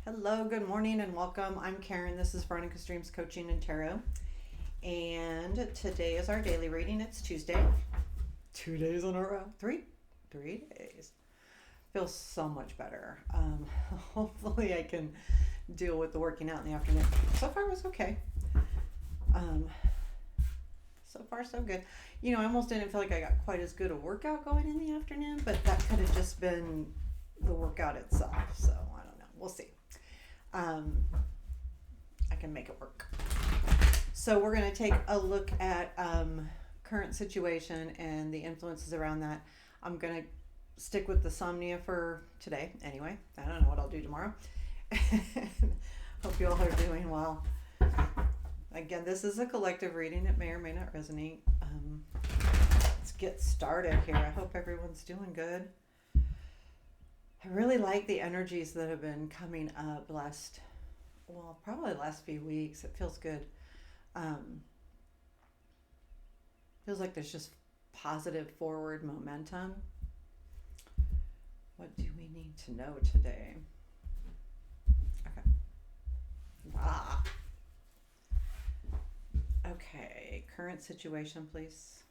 Hello, good morning, and welcome. I'm Karen. This is Veronica Streams Coaching and Tarot. And today is our daily reading. It's Tuesday. 2 days in a row. Three days. Feels so much better. Hopefully I can deal with the working out in the afternoon. So far it was okay. So far so good. I almost didn't feel like I got quite as good a workout going in the afternoon, but that could have just been the workout itself. So I don't know. We'll see. I can make it work. So we're going to take a look at current situation and the influences around that. I'm going to stick with the Somnia for today anyway. I don't know what I'll do tomorrow. Hope you all are doing well. Again, this is a collective reading. It may or may not resonate. Let's get started here. I hope everyone's doing good. I really like the energies that have been coming up probably the last few weeks. It feels good. Feels like there's just positive forward momentum. What do we need to know today? Okay. Okay, current situation, please.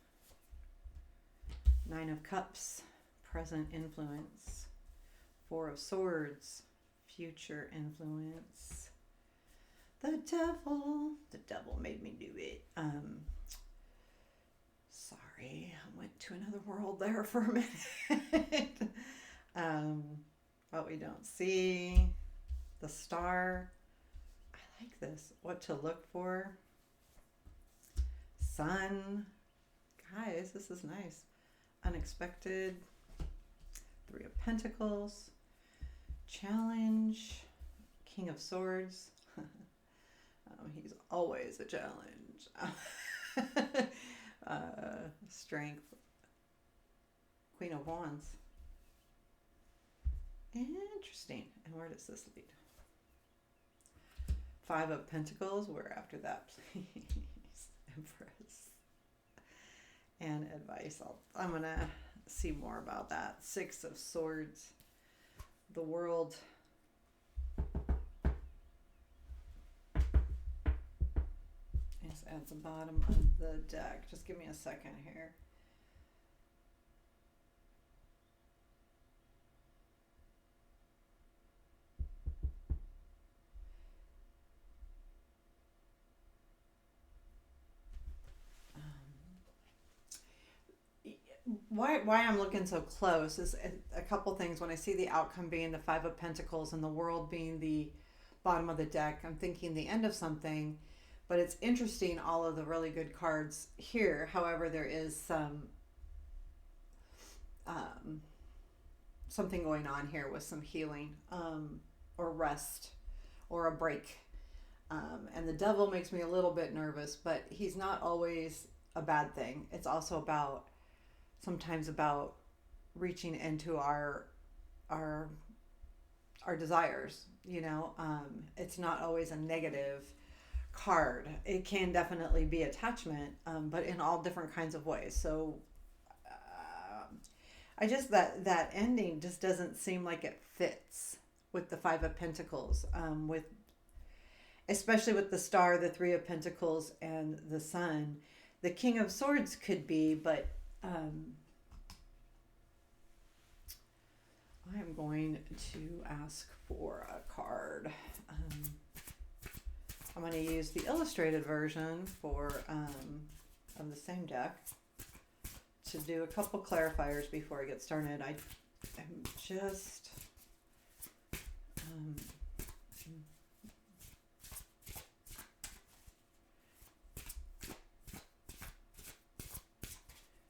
9 of Cups, present influence. 4 of Swords, future influence. The devil made me do it. Sorry, I went to another world there for a minute. What we don't see, the Star. I like this. What to look for. Sun. Guys, this is nice. Unexpected. 3 of Pentacles. Challenge. King of Swords. He's always a challenge. Strength. Queen of Wands. Interesting. And where does this lead? 5 of Pentacles. We're after that, please. Empress. And advice. I'm going to see more about that. 6 of Swords. The World. It's at the bottom of the deck. Just give me a second here. Why I'm looking so close is a couple things. When I see the outcome being the 5 of Pentacles and the World being the bottom of the deck, I'm thinking the end of something. But it's interesting, all of the really good cards here. However, there is something going on here with some healing or rest or a break. And the devil makes me a little bit nervous, but he's not always a bad thing. It's also sometimes about reaching into our desires. It's not always a negative card. It can definitely be attachment, but in all different kinds of ways. So I just that ending just doesn't seem like it fits with the 5 of Pentacles, especially with the Star, the 3 of Pentacles, and the Sun. The King of Swords could be, but I'm going to ask for a card. I'm going to use the illustrated version of the same deck to do a couple clarifiers before I get started. I'm just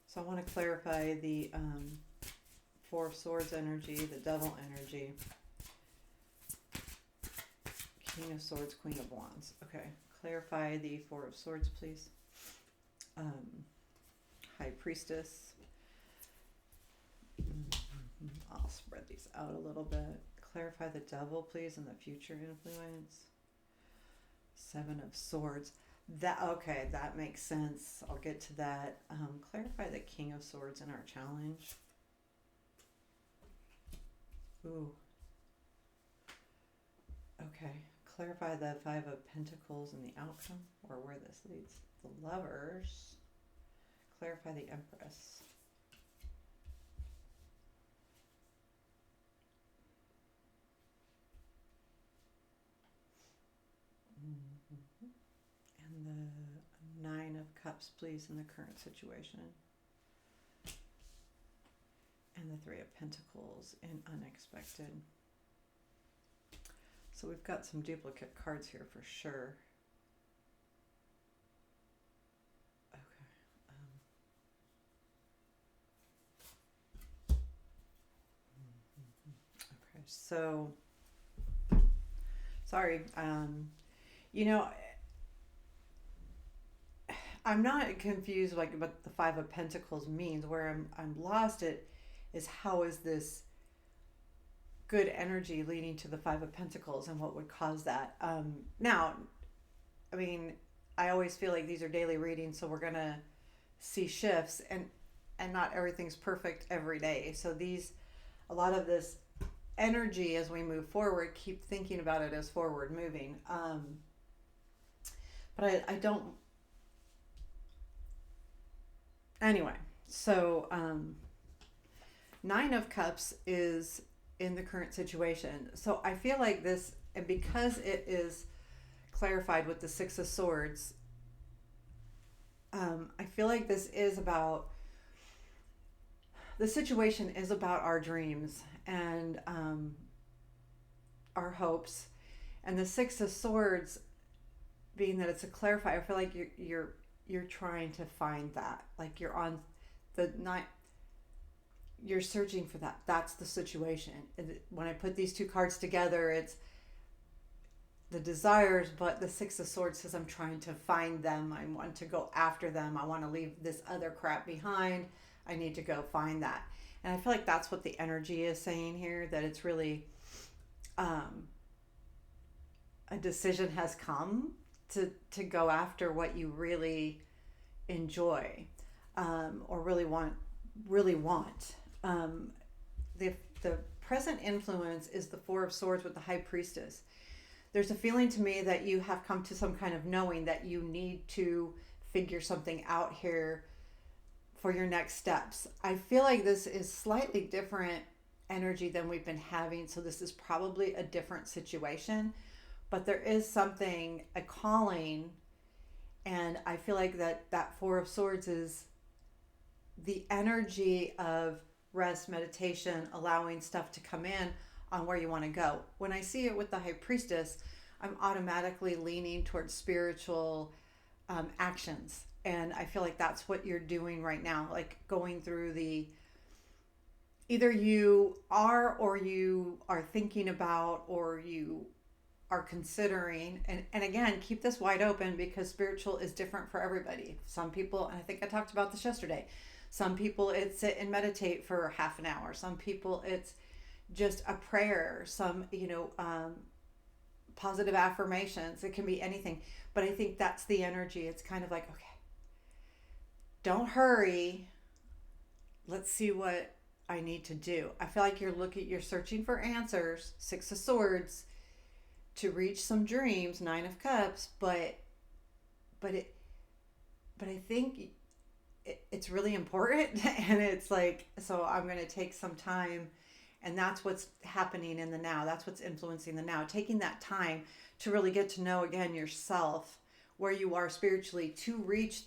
so I want to clarify the 4 of Swords energy, the Devil energy, King of Swords, Queen of Wands. Okay, clarify the 4 of Swords, please. High Priestess. I'll spread these out a little bit. Clarify the Devil, please, and the future influence. 7 of Swords. That makes sense. I'll get to that. Clarify the King of Swords in our challenge. Ooh. Okay. Clarify the Five of Pentacles and the outcome, or where this leads. The Lovers. Clarify the Empress. Mhm. And the Nine of Cups, please, in the current situation. And the Three of Pentacles in unexpected. So we've got some duplicate cards here for sure. Okay. Okay. So, sorry. You know, I'm not confused like what the Five of Pentacles means. Where I'm lost it is how is this good energy leading to the Five of Pentacles and what would cause that. Now, I mean, I always feel like these are daily readings, so we're gonna see shifts, and not everything's perfect every day. So a lot of this energy as we move forward, keep thinking about it as forward moving. But I don't. Anyway, so Nine of Cups is in the current situation. So I feel like this, and because it is clarified with the Six of Swords, I feel like this is about, the situation is about our dreams and our hopes. And the Six of Swords, being that it's a clarifier, I feel like you're trying to find that. Like you're on the night, you're searching for that. That's the situation. When I put these two cards together, it's the desires, but the Six of Swords says I'm trying to find them. I want to go after them. I want to leave this other crap behind. I need to go find that. And I feel like that's what the energy is saying here, that it's really a decision has come to go after what you really enjoy, or really want. The present influence is the Four of Swords with the High Priestess. There's a feeling to me that you have come to some kind of knowing that you need to figure something out here for your next steps. I feel like this is slightly different energy than we've been having, so this is probably a different situation, but there is something, a calling, and I feel like that Four of Swords is the energy of rest, meditation, allowing stuff to come in on where you want to go. When I see it with the High Priestess, I'm automatically leaning towards spiritual actions. And I feel like that's what you're doing right now, like going through either you are, or you are thinking about, or you are considering, and again, keep this wide open because spiritual is different for everybody. Some people, and I think I talked about this yesterday, some people it's sit and meditate for half an hour. Some people it's just a prayer, some, positive affirmations. It can be anything. But I think that's the energy. It's kind of like, okay, don't hurry. Let's see what I need to do. I feel like you're searching for answers, Six of Swords, to reach some dreams, Nine of Cups, but I think it's really important, and it's like, so I'm going to take some time, and that's what's happening in the now. That's what's influencing the now. Taking that time to really get to know again yourself, where you are spiritually, to reach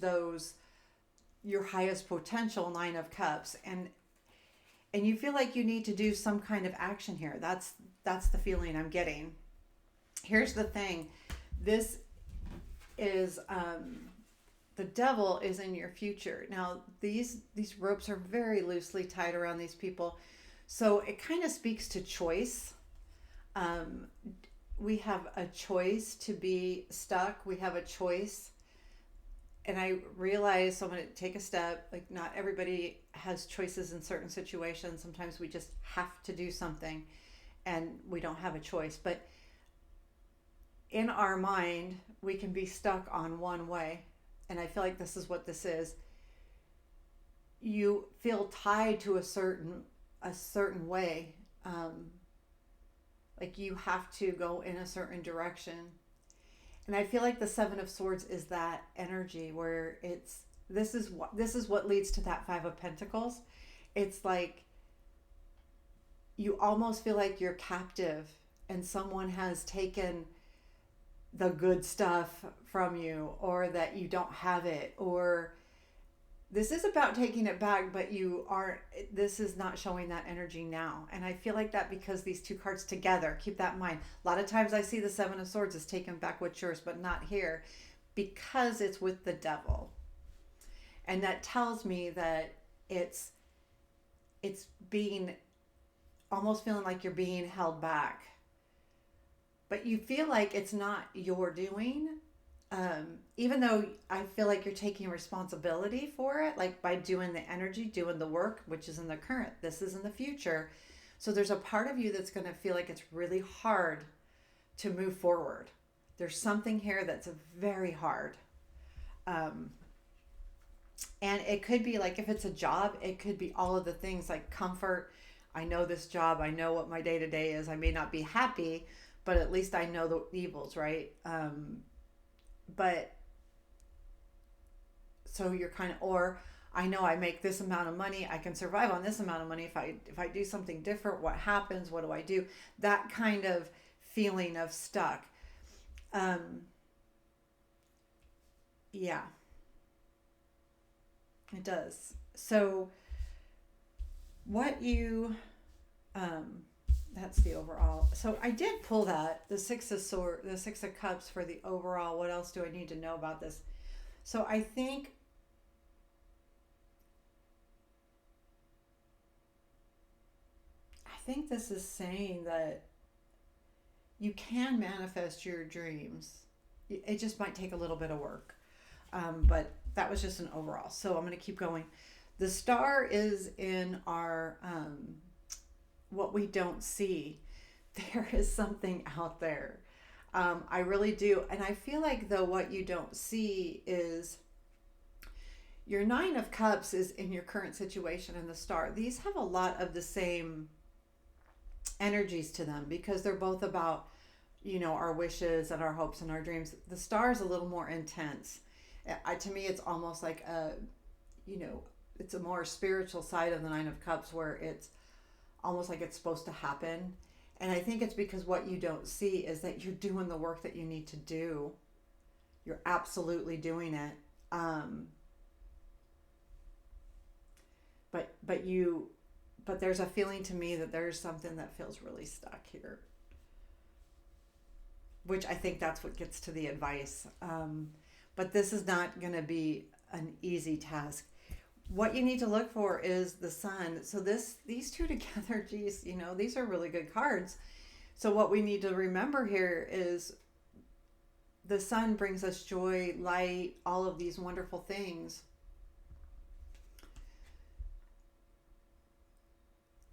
your highest potential, Nine of Cups, and you feel like you need to do some kind of action here. That's the feeling I'm getting. Here's the thing. This is the devil is in your future. Now, these ropes are very loosely tied around these people. So it kind of speaks to choice. We have a choice to be stuck. We have a choice. And I realize, so I'm going to take a step, like not everybody has choices in certain situations. Sometimes we just have to do something and we don't have a choice. But in our mind, we can be stuck on one way. And I feel like this is what this is. You feel tied to a certain way. Like you have to go in a certain direction. And I feel like the Seven of Swords is that energy where it's this is what leads to that Five of Pentacles. It's like you almost feel like you're captive and someone has taken the good stuff from you, or that you don't have it, or this is about taking it back, but you aren't, this is not showing that energy now. And I feel like that because these two cards together, keep that in mind. A lot of times I see the Seven of Swords as taking back what's yours, but not here because it's with the devil. And that tells me that it's being, almost feeling like you're being held back. But you feel like it's not your doing, even though I feel like you're taking responsibility for it, like by doing the energy, doing the work, which is in the current, this is in the future. So there's a part of you that's going to feel like it's really hard to move forward. There's something here that's very hard. And it could be like, if it's a job, it could be all of the things like comfort. I know this job. I know what my day to day is. I may not be happy, but at least I know the evils, right? But so you're kind of, or I know I make this amount of money. I can survive on this amount of money. If I do something different, what happens? What do I do? That kind of feeling of stuck. Yeah, it does. So what you um that's the overall. So I did pull that, the Six of Cups for the overall. What else do I need to know about this? So I think this is saying that you can manifest your dreams. It just might take a little bit of work. But that was just an overall. So I'm going to keep going. The star is in our what we don't see. There is something out there. I really do. And I feel like, though, what you don't see is your Nine of Cups is in your current situation, and the star. These have a lot of the same energies to them because they're both about, our wishes and our hopes and our dreams. The star is a little more intense. To me, it's almost like it's a more spiritual side of the Nine of Cups where it's almost like it's supposed to happen. And I think it's because what you don't see is that you're doing the work that you need to do. You're absolutely doing it. But there's a feeling to me that there's something that feels really stuck here, which I think that's what gets to the advice. But this is not going to be an easy task. What you need to look for is the sun. So these two together, geez, these are really good cards. So what we need to remember here is the sun brings us joy, light, all of these wonderful things.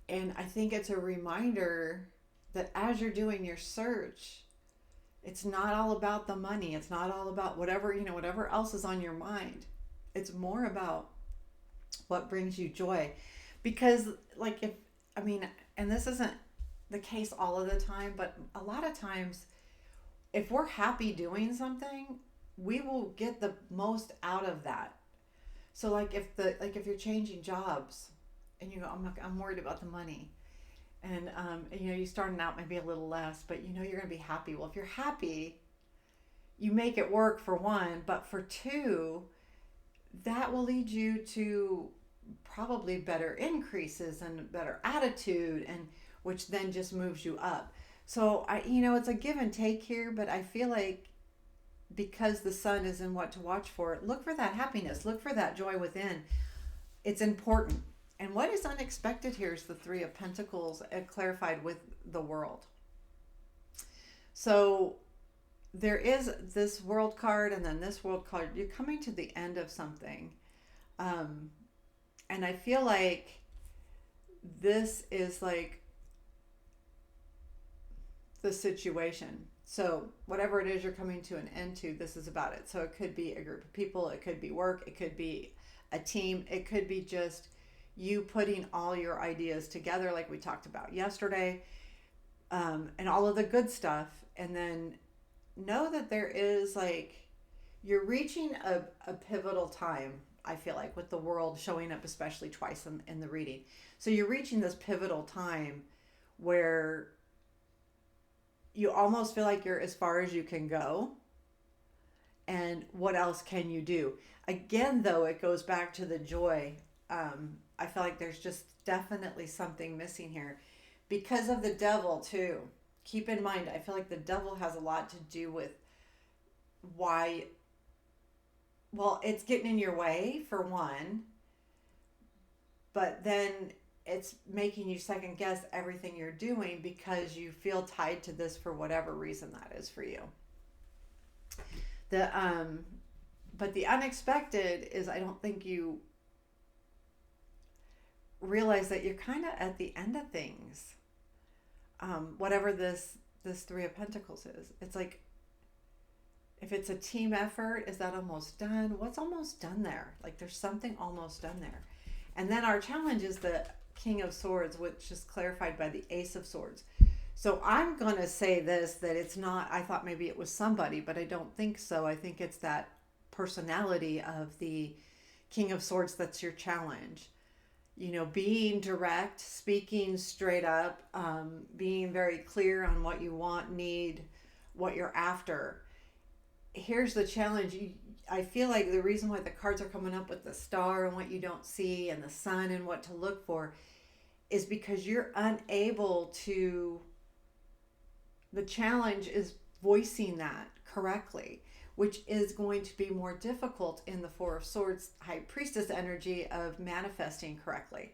And I think it's a reminder that as you're doing your search, it's not all about the money. It's not all about whatever else is on your mind. It's more about what brings you joy. Because and this isn't the case all of the time, but a lot of times if we're happy doing something, we will get the most out of that. So if you're changing jobs and you go, I'm worried about the money. And you're starting out maybe a little less, but you're going to be happy. Well, if you're happy, you make it work for one, but for two, that will lead you to probably better increases and better attitude, and which then just moves you up. So it's a give and take here, but I feel like because the sun is in what to watch for, look for that happiness, look for that joy within. It's important. And what is unexpected here is the Three of Pentacles clarified with the World. So there is this World card and then this World card. You're coming to the end of something. And I feel like this is like the situation. So whatever it is you're coming to an end to, this is about it. So it could be a group of people. It could be work. It could be a team. It could be just you putting all your ideas together like we talked about yesterday. and all of the good stuff. And then know that there is like, you're reaching a pivotal time, I feel like, with the world showing up, especially twice in the reading. So you're reaching this pivotal time where you almost feel like you're as far as you can go. And what else can you do? Again, though, it goes back to the joy. I feel like there's just definitely something missing here because of the devil, too. Keep in mind, I feel like the devil has a lot to do with why. Well, it's getting in your way, for one, but then it's making you second guess everything you're doing because you feel tied to this for whatever reason that is for you. The but the unexpected is, I don't think you realize that you're kind of at the end of things. Whatever this Three of Pentacles is, it's like, if it's a team effort, is that almost done? What's almost done there? Like, there's something almost done there. And then our challenge is the King of Swords, which is clarified by the Ace of Swords. So I'm going to say this, that it's not, I thought maybe it was somebody, but I don't think so. I think it's that personality of the King of Swords that's your challenge. You know, being direct, speaking straight up, being very clear on what you want, need, what you're after. Here's the challenge. I feel like the reason why the cards are coming up with the star and what you don't see and the sun and what to look for is because you're unable to, the challenge is voicing that correctly, which is going to be more difficult in the Four of Swords, High Priestess energy of manifesting correctly.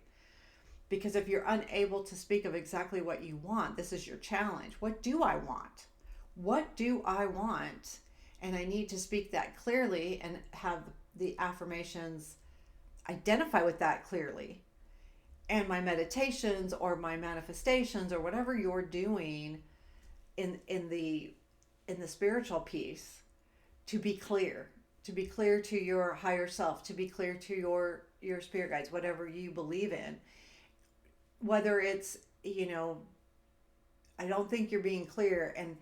Because if you're unable to speak of exactly what you want, this is your challenge. What do I want? What do I want? And I need to speak that clearly and have the affirmations identify with that clearly. And my meditations or my manifestations or whatever you're doing in the spiritual piece, to be clear to your higher self, to be clear to your spirit guides, whatever you believe in. Whether it's, I don't think you're being clear, and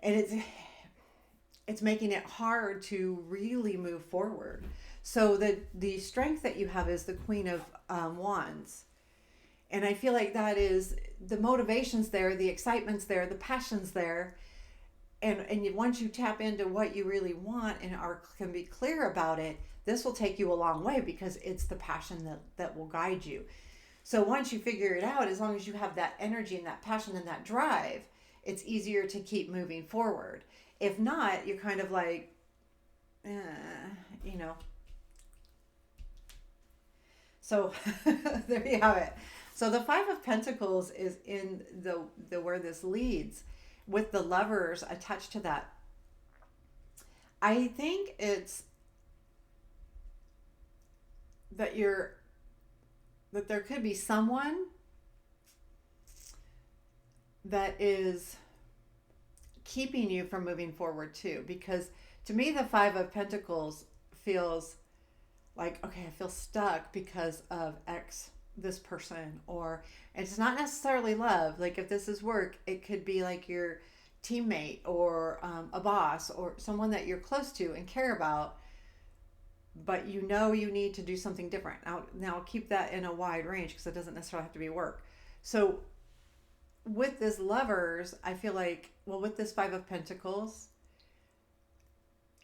it's making it hard to really move forward. So the strength that you have is the Queen of Wands. And I feel like that is the motivation's there, the excitement's there, the passion's there. And once you tap into what you really want and can be clear about it, this will take you a long way because it's the passion that will guide you. So once you figure it out, as long as you have that energy and that passion and that drive, it's easier to keep moving forward. If not, you're kind of like, So there you have it. So the Five of Pentacles is in the where this leads, with the Lovers attached to that. I think it's that there could be someone that is keeping you from moving forward too, because to me the Five of Pentacles feels like, okay, I feel stuck because of X, this person, or it's not necessarily love. Like if this is work, it could be like your teammate or a boss or someone that you're close to and care about, but you need to do something different. Now keep that in a wide range because it doesn't necessarily have to be work. So with this Lovers, I feel like, well, with this Five of Pentacles,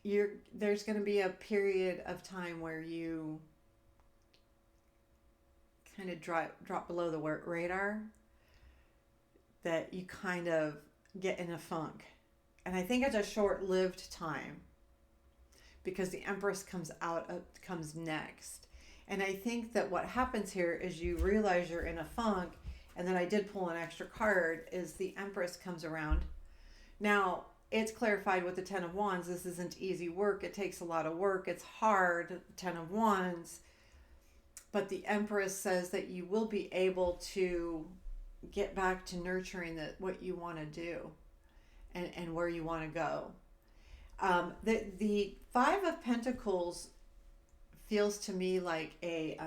there's going to be a period of time where you kind of drop below the radar, that you kind of get in a funk. And I think it's a short-lived time because the Empress comes next. And I think that what happens here is you realize you're in a funk, and then I did pull an extra card, is the Empress comes around. Now, it's clarified with the Ten of Wands. This isn't easy work. It takes a lot of work. It's hard, Ten of Wands. But the Empress says that you will be able to get back to nurturing what you want to do and where you want to go. The Five of Pentacles feels to me like it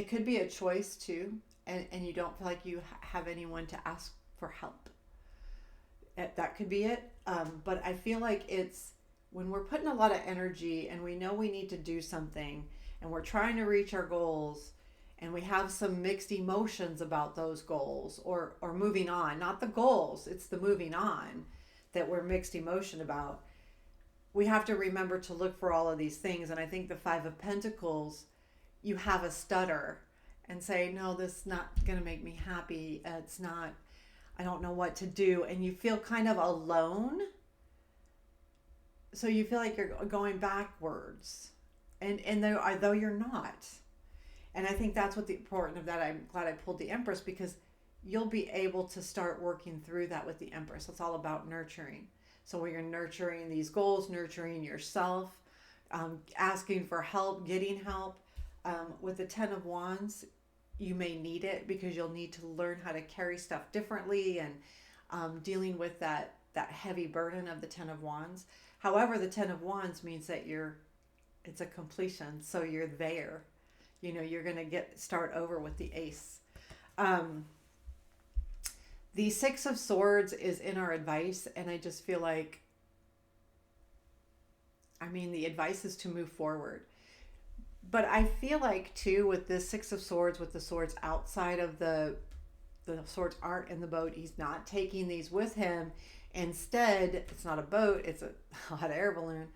could be a choice too. and you don't feel like you have anyone to ask for help. That could be it. But I feel like it's when we're putting a lot of energy and we know we need to do something and we're trying to reach our goals and we have some mixed emotions about those goals or moving on, not the goals, it's the moving on that we're mixed emotion about. We have to remember to look for all of these things. And I think the Five of Pentacles, you have a stutter and say, no, this is not going to make me happy. It's not, I don't know what to do. And you feel kind of alone. So you feel like you're going backwards. And though you're not. And I think that's what the important of that. I'm glad I pulled the Empress, because you'll be able to start working through that with the Empress. It's all about nurturing. So when you're nurturing these goals, nurturing yourself, asking for help, getting help. With the Ten of Wands, you may need it because you'll need to learn how to carry stuff differently and dealing with that heavy burden of the Ten of Wands. However, the Ten of Wands means that it's a completion. So you're there. You're going to start over with the Ace. The Six of Swords is in our advice, and I just feel like, the advice is to move forward. But I feel like, too, with this Six of Swords, with the swords outside of the swords aren't in the boat, he's not taking these with him. Instead, it's not a boat, it's a hot air balloon.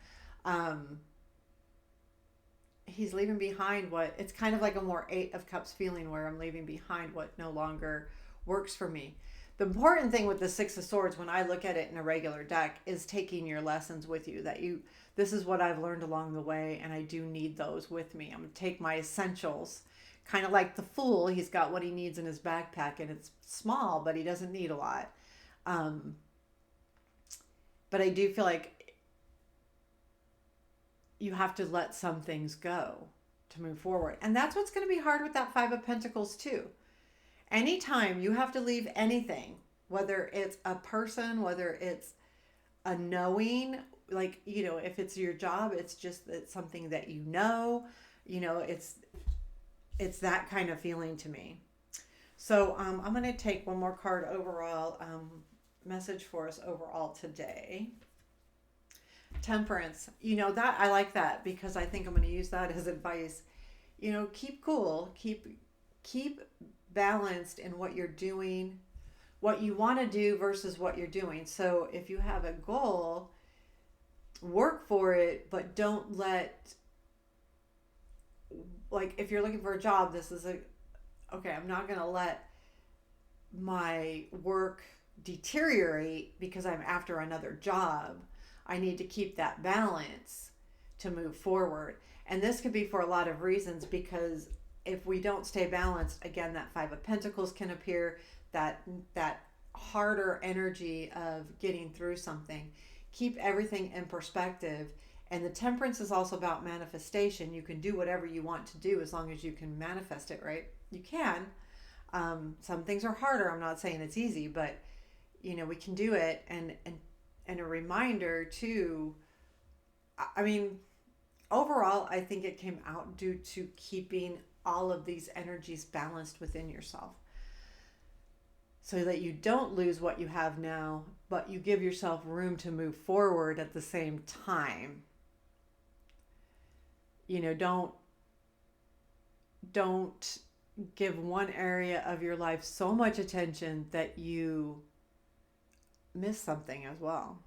He's leaving behind it's kind of like a more Eight of Cups feeling, where I'm leaving behind what no longer works for me. The important thing with the Six of Swords, when I look at it in a regular deck, is taking your lessons with you. This is what I've learned along the way, and I do need those with me. I'm going to take my essentials, kind of like the Fool. He's got what he needs in his backpack, and it's small, but he doesn't need a lot. But I do feel like you have to let some things go to move forward. And that's what's going to be hard with that Five of Pentacles, too. Anytime you have to leave anything, whether it's a person, whether it's a knowing, like, if it's your job, it's something that it's that kind of feeling to me. So I'm going to take one more card overall, message for us overall today. Temperance. That I like that, because I think I'm going to use that as advice. Keep cool, keep balanced in what you're doing, what you want to do versus what you're doing. So if you have a goal, work for it, but don't let, like, if you're looking for a job, I'm not going to let my work deteriorate because I'm after another job. I need to keep that balance to move forward. And this could be for a lot of reasons, because if we don't stay balanced, again, that Five of Pentacles can appear, that harder energy of getting through something. Keep everything in perspective. And the Temperance is also about manifestation. You can do whatever you want to do as long as you can manifest it, right? You can. Some things are harder. I'm not saying it's easy, but we can do it. And a reminder too, overall, I think it came out due to keeping all of these energies balanced within yourself, so that you don't lose what you have now, but you give yourself room to move forward at the same time. Don't give one area of your life so much attention that you miss something as well,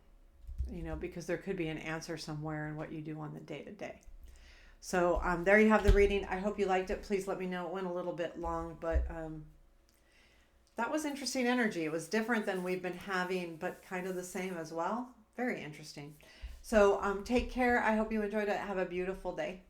because there could be an answer somewhere in what you do on the day-to-day. So there you have the reading. I hope you liked it. Please let me know. It went a little bit long, but that was interesting energy. It was different than we've been having, but kind of the same as well. Very interesting. So take care. I hope you enjoyed it. Have a beautiful day.